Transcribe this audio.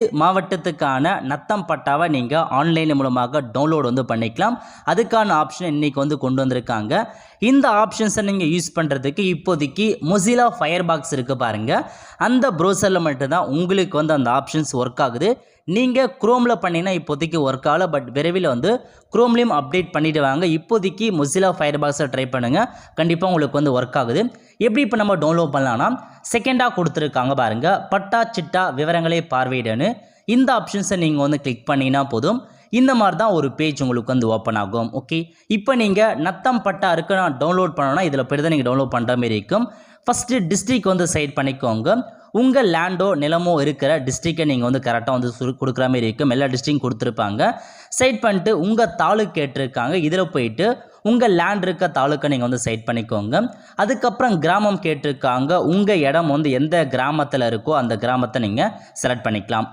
மாவட்டத்துக்கான நத்தம் பட்டாவை நீங்கள் ஆன்லைன் மூலமாக டவுன்லோட் வந்து பண்ணிக்கலாம். அதுக்கான ஆப்ஷன் இன்றைக்கி வந்து கொண்டு வந்திருக்காங்க. இந்த ஆப்ஷன்ஸை நீங்கள் யூஸ் பண்ணுறதுக்கு இப்போதைக்கு மொசிலா ஃபயர்பாக்ஸ் இருக்குது பாருங்கள், அந்த ப்ரௌசரில் மட்டும்தான் உங்களுக்கு வந்து அந்த ஆப்ஷன்ஸ் ஒர்க் ஆகுது. நீங்கள் குரோமில் பண்ணினா இப்போதைக்கு ஒர்க் ஆகலை, பட் விரைவில் வந்து குரோம்லேயும் அப்டேட் பண்ணிவிட்டு வாங்க. இப்போதைக்கு மொசிலா ஃபயர்பாக்ஸை ட்ரை பண்ணுங்கள், கண்டிப்பாக உங்களுக்கு வந்து ஒர்க் ஆகுது. எப்படி இப்போ நம்ம டவுன்லோட் பண்ணலாம்னா, செகண்டாக கொடுத்துருக்காங்க பாருங்கள், பட்டா சிட்டா விவரங்களை பார்வையிடன்னு. இந்த ஆப்ஷன்ஸை நீங்கள் வந்து கிளிக் பண்ணினா போதும், இந்த மாதிரி தான் ஒரு பேஜ் உங்களுக்கு வந்து ஓப்பன் ஆகும். ஓகே, இப்போ நீங்கள் நத்தம் பட்டா இருக்கு நான் டவுன்லோட் பண்ணணும்னா இதில் போய் தான் நீங்கள் டவுன்லோட் பண்ணுற மாதிரி இருக்கும். ஃபஸ்ட்டு டிஸ்ட்ரிக் வந்து செலக்ட் பண்ணிக்கோங்க. உங்கள் லேண்டோ நிலமோ இருக்கிற டிஸ்ட்ரிக்டை நீங்கள் வந்து கரெக்டாக வந்து கொடுக்குற மாதிரி இருக்கும். எல்லா டிஸ்ட்ரிக்டும் கொடுத்துருப்பாங்க. செலக்ட் பண்ணிட்டு உங்கள் தாலுக்கு கேட்டிருக்காங்க, இதில் போயிட்டு உங்கள் லேண்ட் இருக்க தாலுக்கை நீங்கள் வந்து செலக்ட் பண்ணிக்கோங்க. அதுக்கப்புறம் கிராமம் கேட்டிருக்காங்க, உங்கள் இடம் வந்து எந்த கிராமத்தில் இருக்கோ அந்த கிராமத்தை நீங்கள் செலக்ட் பண்ணிக்கலாம்.